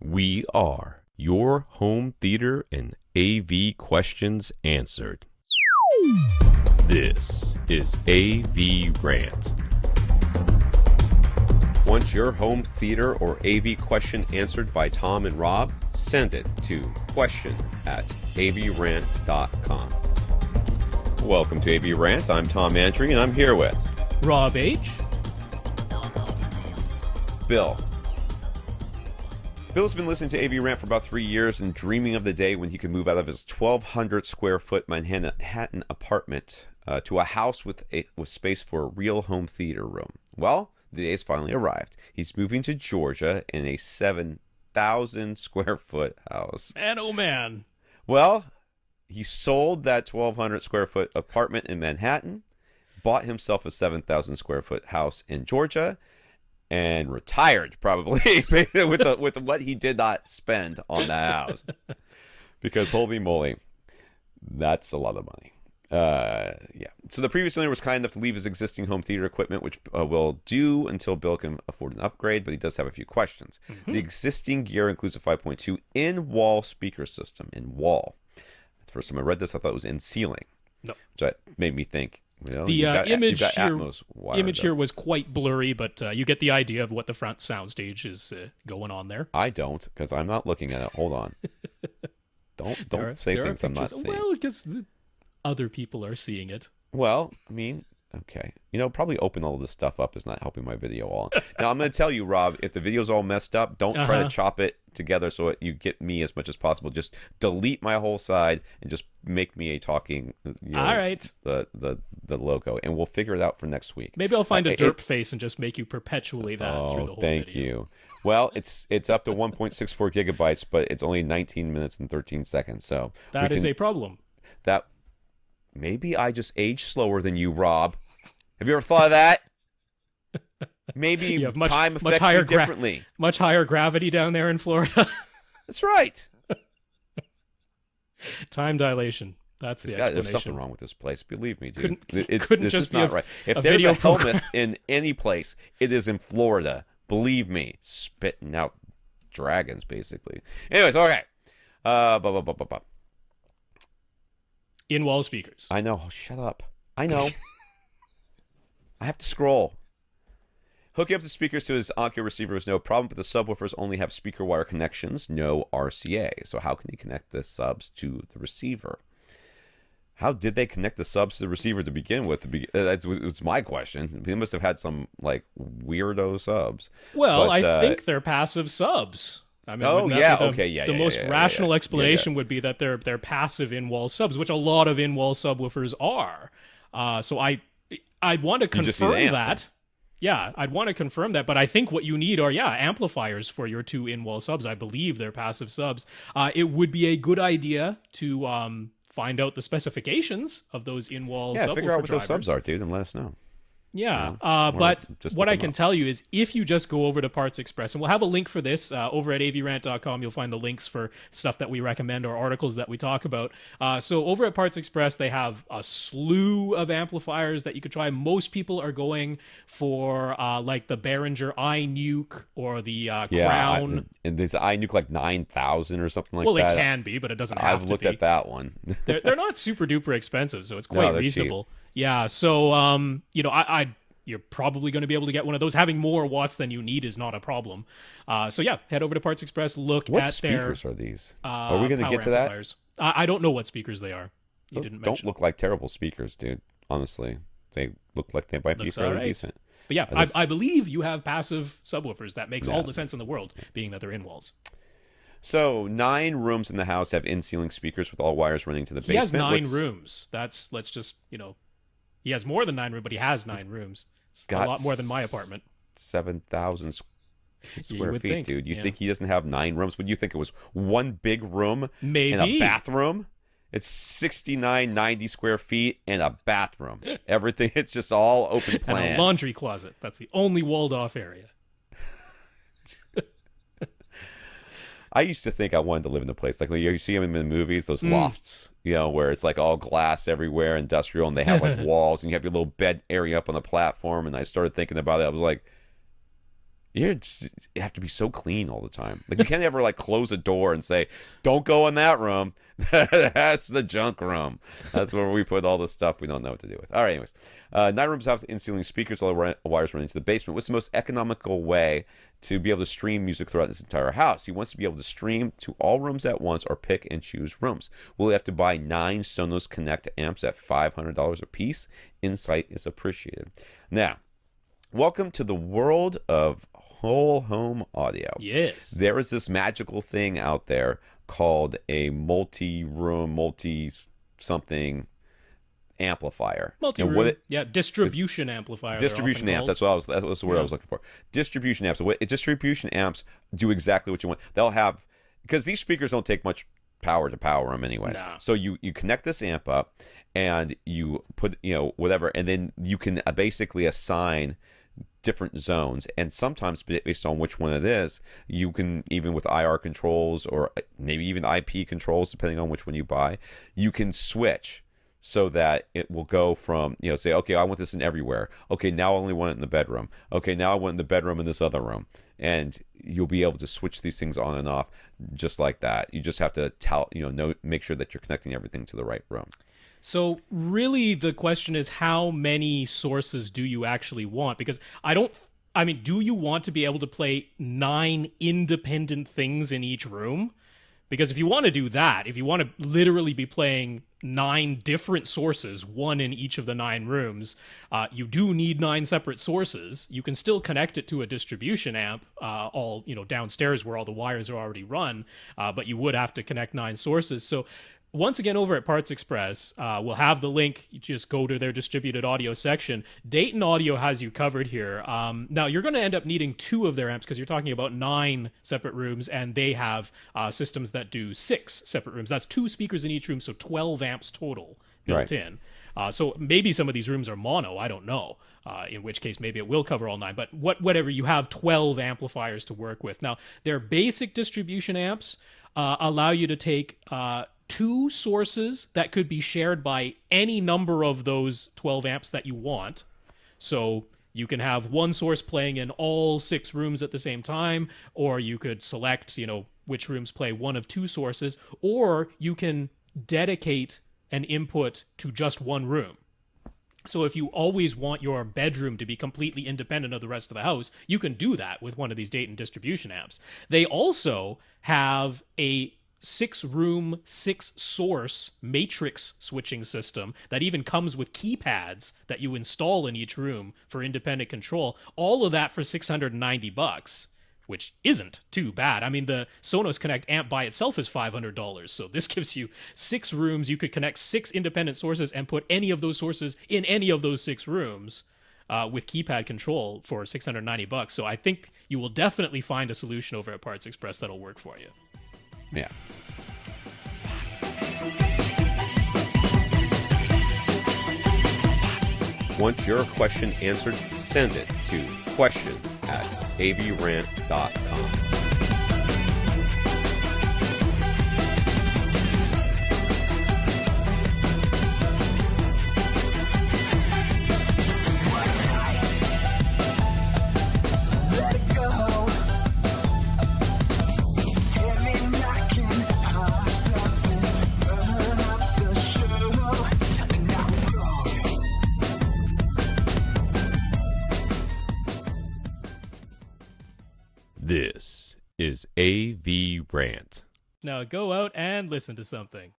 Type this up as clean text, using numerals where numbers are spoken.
We are your home theater and AV questions answered. This is AVRant. Want your home theater or AV question answered by Tom and Rob? Send it to question@avrant.com. Welcome to AVRant. I'm Tom Andry, and I'm here with Rob H. Bill. Bill's been listening to AVRant for about 3 years and dreaming of the day when he could move out of his 1,200 square foot Manhattan apartment to a house with space for a real home theater room. Well, the day has finally arrived. He's moving to Georgia in a 7,000 square foot house. Man, oh man. Well, he sold that 1,200 square foot apartment in Manhattan, bought himself a 7,000 square foot house in Georgia, and retired probably with what he did not spend on the house. Because holy moly, that's a lot of money. Yeah. So the previous owner was kind enough to leave his existing home theater equipment, which will do until Bill can afford an upgrade, but he does have a few questions. The existing gear includes a 5.2 in-wall speaker system. In-wall. The first time I read this, I thought it was in-ceiling. No. Which made me think, well, the image here up. was quite blurry, but you get the idea of what the front soundstage is going on there. I don't, because I'm not looking at it. Hold on. Don't say things I'm not seeing. Well, because other people are seeing it. Well, I mean, okay. Probably open all of this stuff up is not helping my video all. Now, I'm going to tell you, Rob, if the video's all messed up, don't try to chop it together so you get me as much as possible. Just delete my whole side and just make me a talking, all right, the logo, and we'll figure it out for next week. Maybe I'll find a derp face and just make you perpetually that through the whole thank video. You. Well, it's up to 1.64 gigabytes, but it's only 19 minutes and 13 seconds. So that is a problem. That maybe I just age slower than you, Rob. Have you ever thought of that? Maybe time affects me differently. Much higher gravity down there in Florida. That's right. Time dilation. That's the explanation. There's something wrong with this place. Believe me, dude. This just is not right. If there's a helmet in any place, it is in Florida. Believe me. Spitting out dragons, basically. Anyways, okay. In-wall speakers. I know. Oh, shut up. I know. I have to scroll. Hooking up the speakers to his Onkyo receiver was no problem, but the subwoofers only have speaker wire connections, no RCA. So how can he connect the subs to the receiver? How did they connect the subs to the receiver to begin with? That's my question. They must have had some weirdo subs. Well, I think they're passive subs. I mean, the most rational explanation would be that they're passive in-wall subs, which a lot of in-wall subwoofers are. So I'd want to confirm that. Yeah, I'd want to confirm that, but I think what you need are, amplifiers for your two in-wall subs. I believe they're passive subs. It would be a good idea to find out the specifications of those in-wall subwoofer figure out what drivers. those subs are, dude, and let us know. Yeah, but what I can tell you is if you just go over to Parts Express, and we'll have a link for this over at avrant.com, you'll find the links for stuff that we recommend or articles that we talk about. So over at Parts Express, they have a slew of amplifiers that you could try. Most people are going for like the Behringer iNuke or the Crown. And there's iNuke 9,000 or something like that. Well, it can be, but it doesn't have to be. I've looked at that one. they're not super duper expensive, so it's quite reasonable. Cheap. Yeah, so you're probably going to be able to get one of those. Having more watts than you need is not a problem. So yeah, head over to Parts Express. Look what at speakers are these? Are we going to get to that? I don't know what speakers they are. You didn't mention. Don't look like terrible speakers, dude. Honestly, they look like they might be fairly decent. But yeah, I believe you have passive subwoofers. That makes all the sense in the world, being that they're in walls. So 9 rooms in the house have in-ceiling speakers with all wires running to the basement. He has 9 rooms. Let's just He has more than 9 rooms, but he has 9 rooms. It's a lot more than my apartment. 7,000 square feet, think, dude. You think he doesn't have 9 rooms? Would you think it was one big room and a bathroom? It's 90 square feet and a bathroom. Everything, it's just all open plan. And a laundry closet. That's the only walled-off area. I used to think I wanted to live in a place like you see them in the movies, those lofts, where it's all glass everywhere, industrial, and they have walls, and you have your little bed area up on the platform. And I started thinking about it. I was like, You have to be so clean all the time. Like you can't ever like close a door and say, "Don't go in that room." That's the junk room. That's where we put all the stuff we don't know what to do with. All right, anyways. 9 rooms have in-ceiling speakers, all the wires running to the basement. What's the most economical way to be able to stream music throughout this entire house? He wants to be able to stream to all rooms at once or pick and choose rooms. Will he have to buy 9 Sonos Connect amps at $500 a piece? Insight is appreciated. Now, welcome to the world of whole home audio. Yes. There is this magical thing out there called a multi-room, multi-something amplifier. Multi-room, distribution amplifier. Distribution amp. That's what that was the word I was looking for. Distribution amps. Distribution amps do exactly what you want. They'll have, because these speakers don't take much power to power them anyways. No. So you connect this amp up and you put, whatever, and then you can basically assign different zones, and sometimes based on which one it is, you can, even with IR controls or maybe even IP controls, depending on which one you buy, you can switch so that it will go from, say, okay, I want this in everywhere. Okay, now I only want it in the bedroom. Okay, now I want it in the bedroom in this other room. And you'll be able to switch these things on and off just like that. You just have to make sure that you're connecting everything to the right room. So really the question is, how many sources do you actually want? Because do you want to be able to play 9 independent things in each room? Because if you want to do that, if you want to literally be playing 9 different sources, 1 in each of the 9 rooms, you do need 9 separate sources. You can still connect it to a distribution amp, all downstairs where all the wires are already run, but you would have to connect 9 sources. So once again, over at Parts Express, we'll have the link. You just go to their distributed audio section. Dayton Audio has you covered here. Now, you're going to end up needing 2 of their amps because you're talking about 9 separate rooms, and they have systems that do 6 separate rooms. That's 2 speakers in each room, so 12 amps total built in. So maybe some of these rooms are mono. I don't know. In which case, maybe it will cover all 9. But whatever, you have 12 amplifiers to work with. Now, their basic distribution amps allow you to take 2 sources that could be shared by any number of those 12 amps that you want. So you can have one source playing in all 6 rooms at the same time, or you could select, which rooms play one of 2 sources, or you can dedicate an input to just one room. So if you always want your bedroom to be completely independent of the rest of the house, you can do that with one of these Dayton distribution amps. They also have a 6-room, 6-source matrix switching system that even comes with keypads that you install in each room for independent control. All of that for $690, which isn't too bad. I mean, the Sonos Connect amp by itself is $500, so this gives you 6 rooms. You could connect 6 independent sources and put any of those sources in any of those 6 rooms with keypad control for $690. So I think you will definitely find a solution over at Parts Express that'll work for you. Yeah. Want your question answered? Send it to question@avrant.com. This is AVRant. Now go out and listen to something.